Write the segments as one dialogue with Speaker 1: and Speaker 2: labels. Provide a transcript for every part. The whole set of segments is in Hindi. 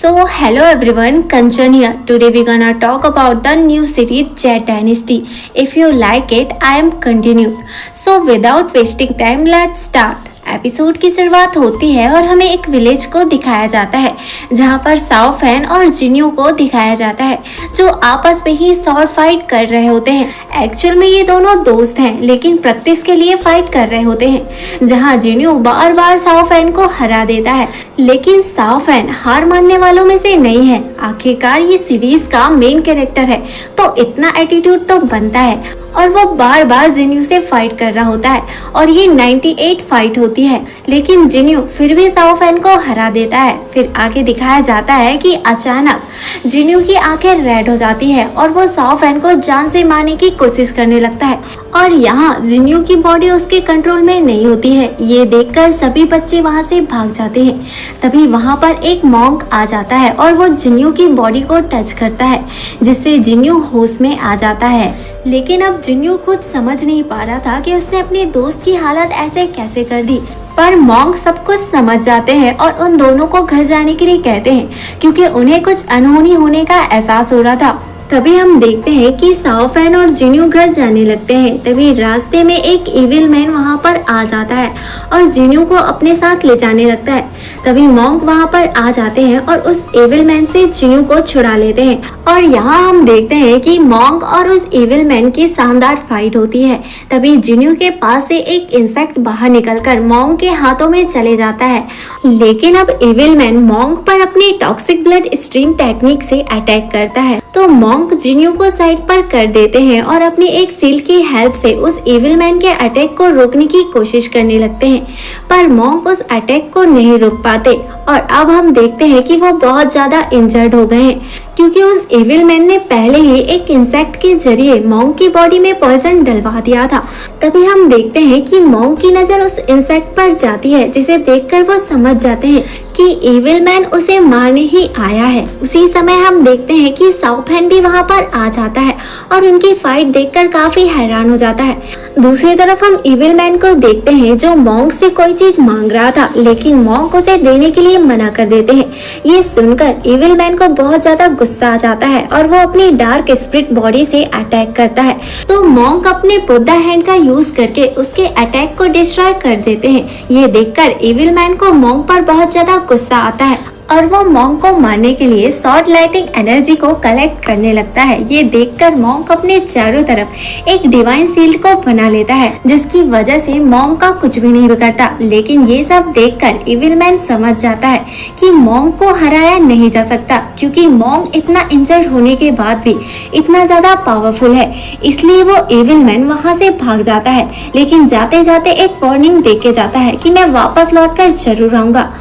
Speaker 1: Hello everyone, Kanchan here. Today we're gonna talk about the new series Jet Dynasty. If you like it, I am continued. So without wasting time, let's start. Episode की शुरुआत होती है और हमें एक विलेज को दिखाया जाता है जहां पर साओ फैन और जिन्यू को दिखाया जाता है जो आपस में ही शॉर्ट फाइट कर रहे होते हैं। एक्चुअल में ये दोनों दोस्त हैं लेकिन प्रैक्टिस के लिए फाइट कर रहे होते हैं जहां जिन्यू बार बार साओ फैन को हरा देता है, लेकिन साओ फैन हार मानने वालों में से नहीं है। आखिरकार ये सीरीज का मेन कैरेक्टर है तो इतना एटीट्यूड तो बनता है और वो बार बार जिन्यू से फाइट कर रहा होता है और ये 98 फाइट होती है लेकिन जिन्यू फिर भी साओ फैन को हरा देता है। फिर आगे दिखाया जाता है कि अचानक जिन्यू की आंखें रेड हो जाती है और वो साओ फैन को जान से मारने की कोशिश करने लगता है और यहाँ जिन्यू की बॉडी उसके कंट्रोल में नहीं होती है। ये देखकर सभी बच्चे वहाँ से भाग जाते हैं। तभी वहाँ पर एक मॉन्क आ जाता है और वो जिन्यू की बॉडी को टच करता है जिससे जिन्यू होश में आ जाता है। लेकिन अब जिन्यू खुद समझ नहीं पा रहा था कि उसने अपने दोस्त की हालत ऐसे कैसे कर दी, पर मॉन्क सब कुछ समझ जाते हैं और उन दोनों को घर जाने के लिए कहते हैं क्योंकि उन्हें कुछ अनहोनी होने का एहसास हो रहा था। तभी हम देखते हैं कि साओ फैन और जिन्यू घर जाने लगते हैं। तभी रास्ते में एक इविल मैन वहां पर आ जाता है और जिन्यू को अपने साथ ले जाने लगता है। तभी मॉन्क वहां पर आ जाते हैं और उस इविल मैन से जिन्यू को छुड़ा लेते हैं और यहाँ हम देखते हैं कि मॉन्क और उस इविल मैन की शानदार फाइट होती है। तभी जिन्यू के पास से एक इंसेक्ट बाहर निकलकर मॉन्क के हाथों में चले जाता है, लेकिन अब इविल मैन मॉन्क पर अपनी टॉक्सिक ब्लड स्ट्रीम टेक्निक से अटैक करता है तो मॉन्क जिन्यू को साइड पर कर देते हैं और अपनी एक सील की हेल्प से उस इविल मैन के अटैक को रोकने की कोशिश करने लगते हैं, पर मॉन्क उस अटैक को नहीं रोक पाते और अब हम देखते हैं कि वो बहुत ज्यादा इंजर्ड हो गए हैं क्योंकि उस इविल मैन ने पहले ही एक इंसेक्ट के जरिए मॉन्क की बॉडी में पॉइजन डलवा दिया था। तभी हम देखते हैं कि मॉन्क की नजर उस इंसेक्ट पर जाती है जिसे देखकर वो समझ जाते हैं कि इविल मैन उसे मारने ही आया है। उसी समय हम देखते हैं कि साओ फैन भी वहां पर आ जाता है और उनकी फाइट देखकर काफी हैरान हो जाता है। दूसरी तरफ हम इविल मैन को देखते हैं जो मॉन्क से कोई चीज मांग रहा था लेकिन मॉन्क उसे देने के लिए मना कर देते हैं। ये सुनकर इविल मैन को बहुत ज्यादा गुस्सा आ जाता है और वो अपनी डार्क स्पिरिट बॉडी से अटैक करता है तो मॉन्क अपने बुद्धा हैंड का यूज करके उसके अटैक को डिस्ट्रॉय कर देते हैं। ये देखकर इविल मैन को मॉन्क पर बहुत ज्यादा गुस्सा आता है और वो मॉन्क को मारने के लिए शॉर्ट लाइटिंग एनर्जी को कलेक्ट करने लगता है। ये देखकर मॉन्क अपने चारों तरफ एक डिवाइन शील्ड को बना लेता है जिसकी वजह से मॉन्क का कुछ भी नहीं बिगड़ता, लेकिन ये सब देखकर इविल मैन समझ जाता है कि मॉन्क को हराया नहीं जा सकता क्योंकि मॉन्क इतना इंजर्ड होने के बाद भी इतना ज्यादा पावरफुल है। इसलिए वो इविल मैन वहाँ से भाग जाता है, लेकिन जाते जाते एक वार्निंग देके जाता है कि मैं वापस लौटकर जरूर आऊंगा।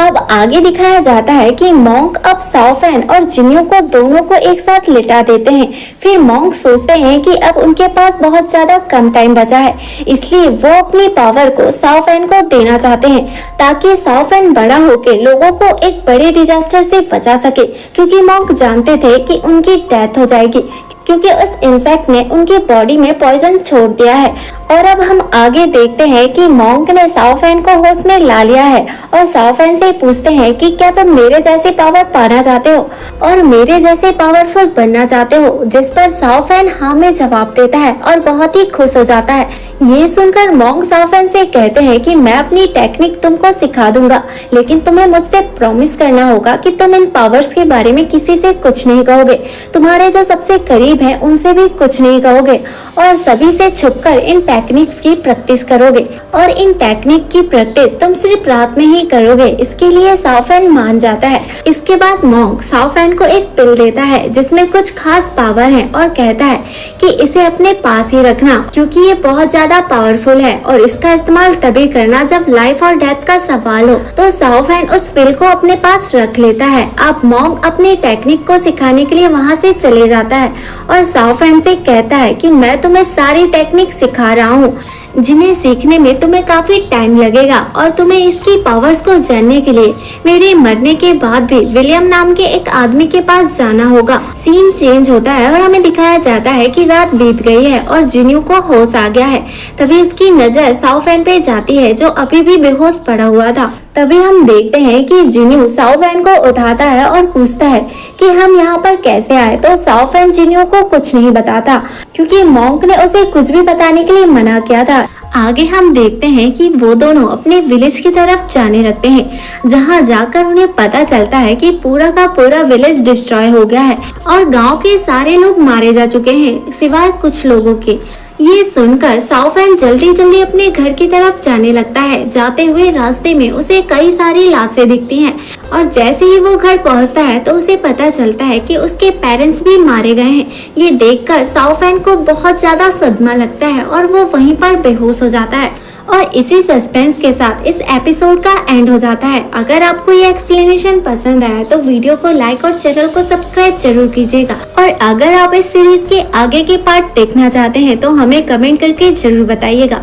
Speaker 1: अब आगे दिखाया जाता है कि मॉन्क अब साओ फैन और जिन्यू को दोनों को एक साथ लिटा देते हैं। फिर मॉन्क सोचते हैं कि अब उनके पास बहुत ज्यादा कम टाइम बचा है, इसलिए वो अपनी पावर को साओ फैन को देना चाहते हैं ताकि साओ फैन बड़ा होकर लोगों को एक बड़े डिजास्टर से बचा सके क्योंकि मॉन्क जानते थे कि उनकी डेथ हो जाएगी क्योंकि उस इंसेक्ट ने उनकी बॉडी में पॉइजन छोड़ दिया है। और अब हम आगे देखते हैं कि मॉन्क ने साओ फैन को होश में ला लिया है और साओ फैन से पूछते हैं कि क्या तुम मेरे जैसे पावर पाना चाहते हो और मेरे जैसे पावरफुल बनना चाहते हो, जिस पर साओ फैन हाँ में जवाब देता है और बहुत ही खुश हो जाता है। ये सुनकर मॉन्क साओ फैन से कहते हैं कि मैं अपनी टेक्निक तुमको सिखा दूंगा, लेकिन तुम्हें मुझसे प्रॉमिस करना होगा कि तुम इन पावर्स के बारे में किसी से कुछ नहीं कहोगे, तुम्हारे जो सबसे करीब हैं उनसे भी कुछ नहीं कहोगे और सभी से छुपकर इन टेक्निक्स की प्रैक्टिस करोगे और इन टेक्निक की प्रैक्टिस तुम सिर्फ रात में ही करोगे। इसके लिए साओ फैन मान जाता है। इसके बाद मॉन्क साओ फैन को एक पिल देता है जिसमें कुछ खास पावर है और कहता है कि इसे अपने पास ही रखना क्योंकि ये बहुत ज्यादा पावरफुल है और इसका इस्तेमाल तभी करना जब लाइफ और डेथ का सवाल हो। तो साओ फैन उस पिल को अपने पास रख लेता है। अब मॉन्क अपनी टेक्निक को सिखाने के लिए वहाँ से चले जाता है और साओ फैन से कहता है कि मैं तुम्हें सारी टेक्निक सिखा रहा हूँ जिन्हें सीखने में तुम्हें काफी टाइम लगेगा और तुम्हें इसकी पावर्स को जानने के लिए मेरे मरने के बाद भी विलियम नाम के एक आदमी के पास जाना होगा। सीन चेंज होता है और हमें दिखाया जाता है कि रात बीत गई है और जिन्यू को होश आ गया है। तभी उसकी नजर साओ फैन पे जाती है जो अभी भी बेहोश पड़ा हुआ था। तभी हम देखते हैं कि जिन्यू साओफैन को उठाता है और पूछता है कि हम यहाँ पर कैसे आए। तो साओफैन जिन्यू को कुछ नहीं बताता क्योंकि मॉन्क ने उसे कुछ भी बताने के लिए मना किया था। आगे हम देखते हैं कि वो दोनों अपने विलेज की तरफ जाने लगते हैं, जहाँ जाकर उन्हें पता चलता है कि पूरा का पूरा विलेज डिस्ट्रॉय हो गया है और गांव के सारे लोग मारे जा चुके हैं सिवाय कुछ लोगों के। ये सुनकर साओफैन जल्दी जल्दी अपने घर की तरफ जाने लगता है। जाते हुए रास्ते में उसे कई सारी लाशें दिखती हैं और जैसे ही वो घर पहुंचता है तो उसे पता चलता है कि उसके पेरेंट्स भी मारे गए हैं। ये देखकर साओफैन को बहुत ज्यादा सदमा लगता है और वो वहीं पर बेहोश हो जाता है। और इसी सस्पेंस के साथ इस एपिसोड का एंड हो जाता है। अगर आपको ये एक्सप्लेनेशन पसंद आया तो वीडियो को लाइक और चैनल को सब्सक्राइब जरूर कीजिएगा। और अगर आप इस सीरीज के आगे के पार्ट देखना चाहते हैं तो हमें कमेंट करके जरूर बताइएगा।